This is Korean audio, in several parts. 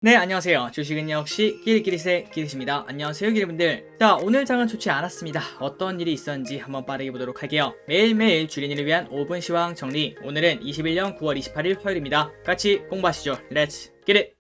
네, 안녕하세요. 주식은 역시 끼리끼리세 끼리십니다. 안녕하세요, 끼리분들. 자, 오늘 장은 좋지 않았습니다. 어떤 일이 있었는지 한번 빠르게 보도록 할게요. 매일매일 주린이를 위한 5분 시황 정리. 오늘은 21년 9월 28일 화요일입니다. 같이 공부하시죠. 렛츠 기릿!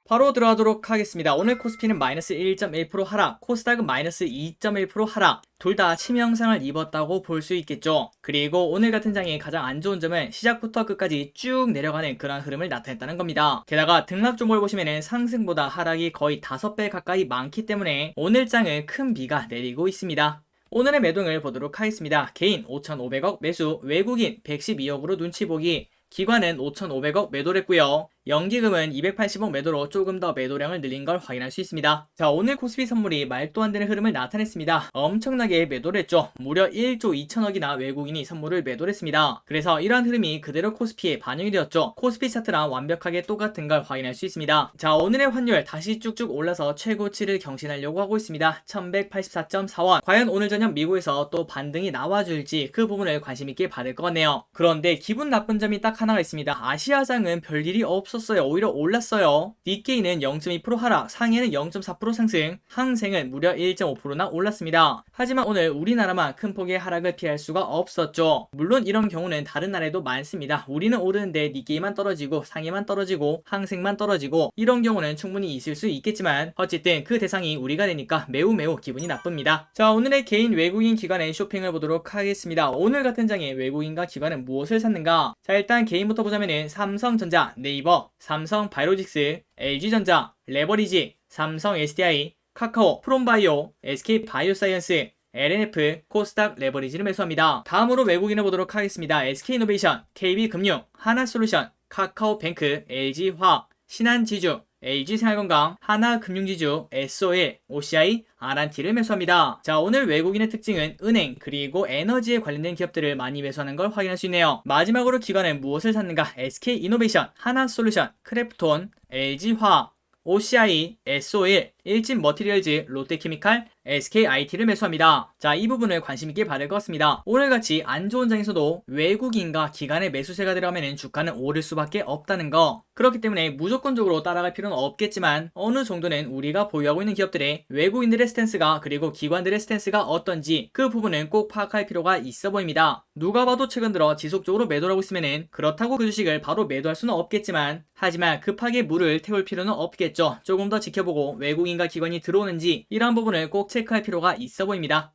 바로 들어가도록 하겠습니다. 오늘 코스피는 마이너스 1.1% 하락, 코스닥은 마이너스 2.1% 하락. 둘 다 치명상을 입었다고 볼 수 있겠죠. 그리고 오늘 같은 장의 가장 안 좋은 점은 시작부터 끝까지 쭉 내려가는 그런 흐름을 나타냈다는 겁니다. 게다가 등락 종목을 보시면 상승보다 하락이 거의 5배 가까이 많기 때문에 오늘 장은 큰 비가 내리고 있습니다. 오늘의 매동을 보도록 하겠습니다. 개인 5,500억 매수, 외국인 112억으로 눈치 보기, 기관은 5,500억 매도를 했고요. 연기금은 280억 매도로 조금 더 매도량을 늘린 걸 확인할 수 있습니다. 자, 오늘 코스피 선물이 말도 안 되는 흐름을 나타냈습니다. 엄청나게 매도를 했죠. 무려 1조 2천억이나 외국인이 선물을 매도를 했습니다. 그래서 이러한 흐름이 그대로 코스피에 반영이 되었죠. 코스피 차트랑 완벽하게 똑같은 걸 확인할 수 있습니다. 자, 오늘의 환율 다시 쭉쭉 올라서 최고치를 경신하려고 하고 있습니다. 1184.4원. 과연 오늘 저녁 미국에서 또 반등이 나와줄지 그 부분을 관심있게 받을 것 같네요. 그런데 기분 나쁜 점이 딱 하나가 있습니다. 아시아장은 별일이 없었어요. 오히려 올랐어요. 니케이는 0.2% 하락, 상해는 0.4% 상승, 항생은 무려 1.5%나 올랐습니다. 하지만 오늘 우리나라만 큰 폭의 하락을 피할 수가 없었죠. 물론 이런 경우는 다른 나라에도 많습니다. 우리는 오르는데 니케이만 떨어지고 상해만 떨어지고 항생만 떨어지고 이런 경우는 충분히 있을 수 있겠지만 어쨌든 그 대상이 우리가 되니까 매우 기분이 나쁩니다. 자, 오늘의 개인 외국인 기관의 쇼핑을 보도록 하겠습니다. 오늘 같은 장에 외국인과 기관은 무엇을 샀는가? 자, 일단 개인부터 보자면은 삼성전자, 네이버, 삼성 바이오직스, LG전자, 레버리지, 삼성 SDI, 카카오, 프롬바이오, SK바이오사이언스, LNF, 코스닥 레버리지를 매수합니다. 다음으로 외국인을 보도록 하겠습니다. SK이노베이션, KB금융, 하나솔루션, 카카오뱅크, LG화학, 신한지주, LG생활건강, 하나금융지주, SOL, OCI, 아란티를 매수합니다. 자, 오늘 외국인의 특징은 은행 그리고 에너지에 관련된 기업들을 많이 매수하는 걸 확인할 수 있네요. 마지막으로 기관은 무엇을 샀는가? SK이노베이션, 하나솔루션, 크래프톤, LG화학, OCI, SOL, 일진머티리얼즈, 롯데케미칼, SKIT를 매수합니다. 자, 이 부분을 관심있게 받을 것 같습니다. 오늘같이 안 좋은 장에서도 외국인과 기관의 매수세가 들어가면 주가는 오를 수밖에 없다는 거. 그렇기 때문에 무조건적으로 따라갈 필요는 없겠지만 어느 정도는 우리가 보유하고 있는 기업들의 외국인들의 스탠스가 그리고 기관들의 스탠스가 어떤지 그 부분은 꼭 파악할 필요가 있어 보입니다. 누가 봐도 최근 들어 지속적으로 매도를 하고 있으면 그렇다고 그 주식을 바로 매도할 수는 없겠지만 하지만 급하게 물을 태울 필요는 없겠죠. 조금 더 지켜보고 외국인과 기관이 들어오는지 이러한 부분을 꼭 체크할 필요가 있어 보입니다.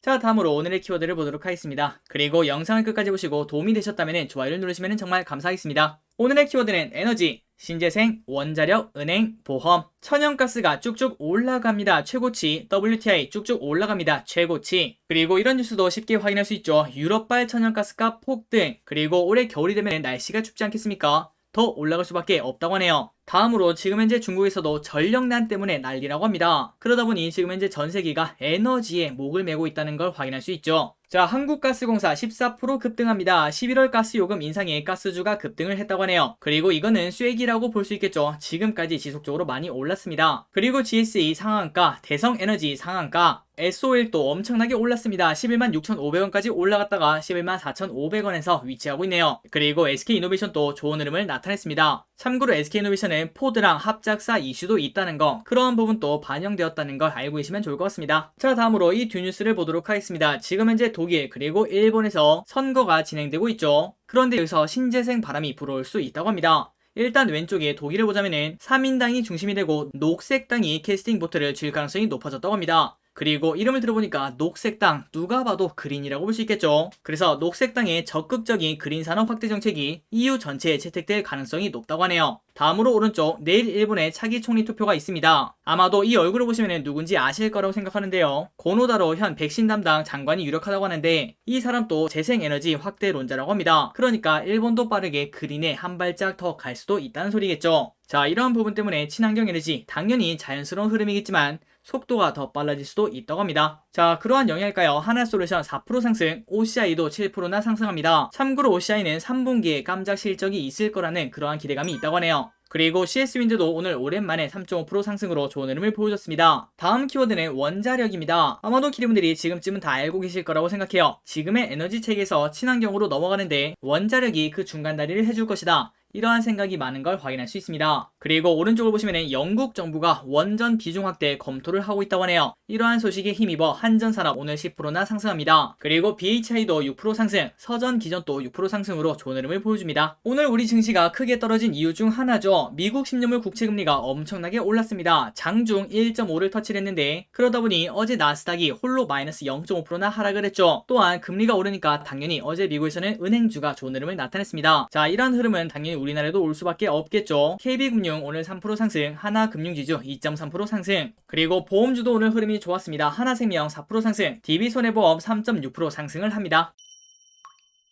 자, 다음으로 오늘의 키워드를 보도록 하겠습니다. 그리고 영상을 끝까지 보시고 도움이 되셨다면 좋아요를 누르시면 정말 감사하겠습니다. 오늘의 키워드는 에너지, 신재생, 원자력, 은행, 보험, 천연가스가 쭉쭉 올라갑니다. 최고치, WTI 쭉쭉 올라갑니다. 최고치. 그리고 이런 뉴스도 쉽게 확인할 수 있죠. 유럽발 천연가스가 폭등. 그리고 올해 겨울이 되면 날씨가 춥지 않겠습니까? 더 올라갈 수밖에 없다고 하네요. 다음으로 지금 현재 중국에서도 전력난 때문에 난리라고 합니다. 그러다 보니 지금 현재 전 세계가 에너지에 목을 메고 있다는 걸 확인할 수 있죠. 자, 한국가스공사 14% 급등합니다. 11월 가스요금 인상에 가스주가 급등을 했다고 하네요. 그리고 이거는 쐐기라고 볼 수 있겠죠. 지금까지 지속적으로 많이 올랐습니다. 그리고 GSE 상한가, 대성에너지 상한가, SOL도 엄청나게 올랐습니다. 11만 6,500원까지 올라갔다가 11만 4,500원에서 위치하고 있네요. 그리고 SK이노베이션도 좋은 흐름을 나타냈습니다. 참고로 SK이노베이션은 포드랑 합작사 이슈도 있다는 거, 그런 부분도 반영되었다는 걸 알고 계시면 좋을 것 같습니다. 자, 다음으로 이 두 뉴스를 보도록 하겠습니다. 지금 현재 독일 그리고 일본에서 선거가 진행되고 있죠. 그런데 여기서 신재생 바람이 불어올 수 있다고 합니다. 일단 왼쪽에 독일을 보자면은 3인당이 중심이 되고 녹색당이 캐스팅 보트를 쥘 가능성이 높아졌다고 합니다. 그리고 이름을 들어보니까 녹색당, 누가 봐도 그린이라고 볼 수 있겠죠. 그래서 녹색당의 적극적인 그린 산업 확대 정책이 EU 전체에 채택될 가능성이 높다고 하네요. 다음으로 오른쪽, 내일 일본에 차기 총리 투표가 있습니다. 아마도 이 얼굴을 보시면 누군지 아실 거라고 생각하는데요. 고노다로 현 백신 담당 장관이 유력하다고 하는데 이 사람도 재생에너지 확대론자라고 합니다. 그러니까 일본도 빠르게 그린에 한 발짝 더 갈 수도 있다는 소리겠죠. 자, 이러한 부분 때문에 친환경 에너지 당연히 자연스러운 흐름이겠지만 속도가 더 빨라질 수도 있다고 합니다. 자, 그러한 영향일까요? 하나솔루션 4% 상승, OCI도 7%나 상승합니다. 참고로 OCI는 3분기에 깜짝 실적이 있을 거라는 그러한 기대감이 있다고 하네요. 그리고 CS윈드도 오늘 오랜만에 3.5% 상승으로 좋은 흐름을 보여줬습니다. 다음 키워드는 원자력입니다. 아마도 기대분들이 지금쯤은 다 알고 계실 거라고 생각해요. 지금의 에너지 체계에서 친환경으로 넘어가는데 원자력이 그 중간 다리를 해줄 것이다. 이러한 생각이 많은 걸 확인할 수 있습니다. 그리고 오른쪽을 보시면 영국 정부가 원전 비중 확대 검토를 하고 있다고 하네요. 이러한 소식에 힘입어 한전산업 오늘 10%나 상승합니다. 그리고 BHI도 6% 상승, 서전 기전도 6% 상승으로 좋은 흐름을 보여줍니다. 오늘 우리 증시가 크게 떨어진 이유 중 하나죠. 미국 10년물 국채금리가 엄청나게 올랐습니다. 장중 1.5를 터치를 했는데 그러다 보니 어제 나스닥이 홀로 마이너스 0.5%나 하락을 했죠. 또한 금리가 오르니까 당연히 어제 미국에서는 은행주가 좋은 흐름을 나타냈습니다. 자, 이런 흐름은 당연히 우리나라에도 올 수밖에 없겠죠. KB금융 오늘 3% 상승, 하나금융지주 2.3% 상승, 그리고 보험주도 오늘 흐름이 좋았습니다. 하나생명 4% 상승, DB손해보험 3.6% 상승을 합니다.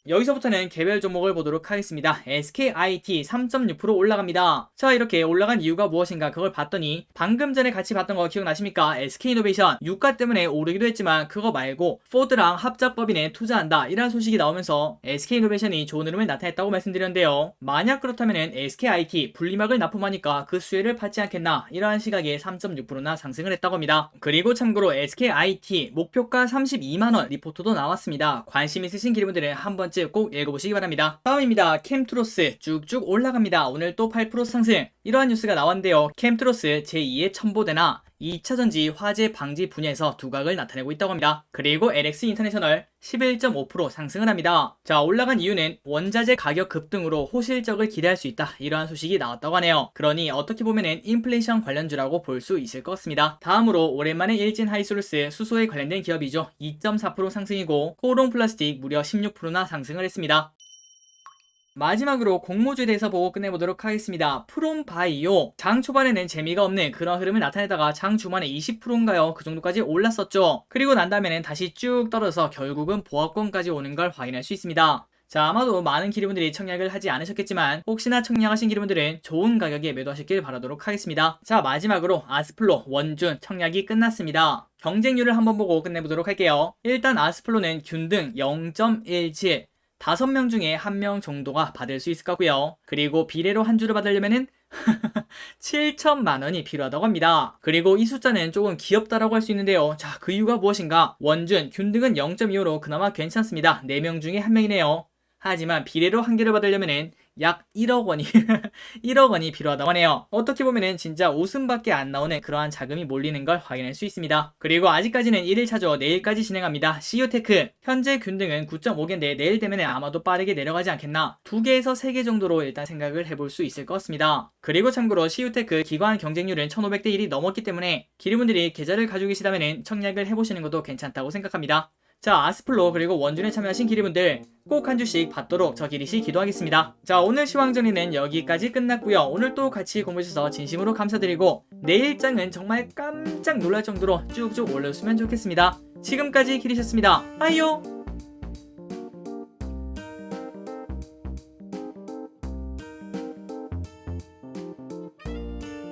여기서부터는 개별 종목을 보도록 하겠습니다. SKIT 3.6% 올라갑니다. 자, 이렇게 올라간 이유가 무엇인가 그걸 봤더니 방금 전에 같이 봤던 거 기억나십니까? SK이노베이션 유가 때문에 오르기도 했지만 그거 말고 포드랑 합작법인에 투자한다 이런 소식이 나오면서 SK이노베이션이 좋은 흐름을 나타냈다고 말씀드렸는데요. 만약 그렇다면 SKIT 분리막을 납품하니까 그 수혜를 받지 않겠나 이러한 시각에 3.6%나 상승을 했다고 합니다. 그리고 참고로 SKIT 목표가 32만원 리포트도 나왔습니다. 관심 있으신 기분들은 한번 꼭 읽어보시기 바랍니다. 다음입니다. 캠트로스 쭉쭉 올라갑니다. 오늘 또 8% 상승. 이러한 뉴스가 나왔는데요. 캠트로스 제2의 첨보대나 2차전지 화재 방지 분야에서 두각을 나타내고 있다고 합니다. 그리고 LX 인터내셔널 11.5% 상승을 합니다. 자, 올라간 이유는 원자재 가격 급등으로 호실적을 기대할 수 있다 이러한 소식이 나왔다고 하네요. 그러니 어떻게 보면은 인플레이션 관련주라고 볼 수 있을 것 같습니다. 다음으로 오랜만에 일진 하이솔루스 수소에 관련된 기업이죠. 2.4% 상승이고 코오롱 플라스틱 무려 16%나 상승을 했습니다. 마지막으로 공모주에 대해서 보고 끝내보도록 하겠습니다. 프롬바이오 장 초반에는 재미가 없는 그런 흐름을 나타내다가 장 중반에 20%인가요? 그 정도까지 올랐었죠. 그리고 난 다음에는 다시 쭉 떨어져서 결국은 보합권까지 오는 걸 확인할 수 있습니다. 자, 아마도 많은 기류분들이 청약을 하지 않으셨겠지만 혹시나 청약하신 기류분들은 좋은 가격에 매도하셨길 바라도록 하겠습니다. 자, 마지막으로 아스플로 원준 청약이 끝났습니다. 경쟁률을 한번 보고 끝내보도록 할게요. 일단 아스플로는 균등 0.17 5명 중에 1명 정도가 받을 수 있을 거고요. 그리고 비례로 한 주를 받으려면은 7천만 원이 필요하다고 합니다. 그리고 이 숫자는 조금 귀엽다라고 할 수 있는데요. 자, 그 이유가 무엇인가? 원준, 균등은 0.25로 그나마 괜찮습니다. 4명 중에 1명이네요. 하지만 비례로 한 개를 받으려면은 약 1억 원이 1억 원이 필요하다고 하네요. 어떻게 보면은 진짜 웃음밖에 안 나오는 그러한 자금이 몰리는 걸 확인할 수 있습니다. 그리고 아직까지는 1일차죠. 내일까지 진행합니다. CU테크 현재 균등은 9.5개인데 내일 되면 아마도 빠르게 내려가지 않겠나. 2개에서 3개 정도로 일단 생각을 해볼 수 있을 것 같습니다. 그리고 참고로 CU테크 기관 경쟁률은 1500대 1이 넘었기 때문에 기류분들이 계좌를 가지고 계시다면 청약을 해보시는 것도 괜찮다고 생각합니다. 자, 아스플로 그리고 원준에 참여하신 기리분들 꼭 한 주씩 받도록 저 기리시 기도하겠습니다. 자, 오늘 시황정리는 여기까지 끝났고요. 오늘 또 같이 공부해주셔서 진심으로 감사드리고 내일 장은 정말 깜짝 놀랄 정도로 쭉쭉 올라오시면 좋겠습니다. 지금까지 기리셨습니다. 빠이요.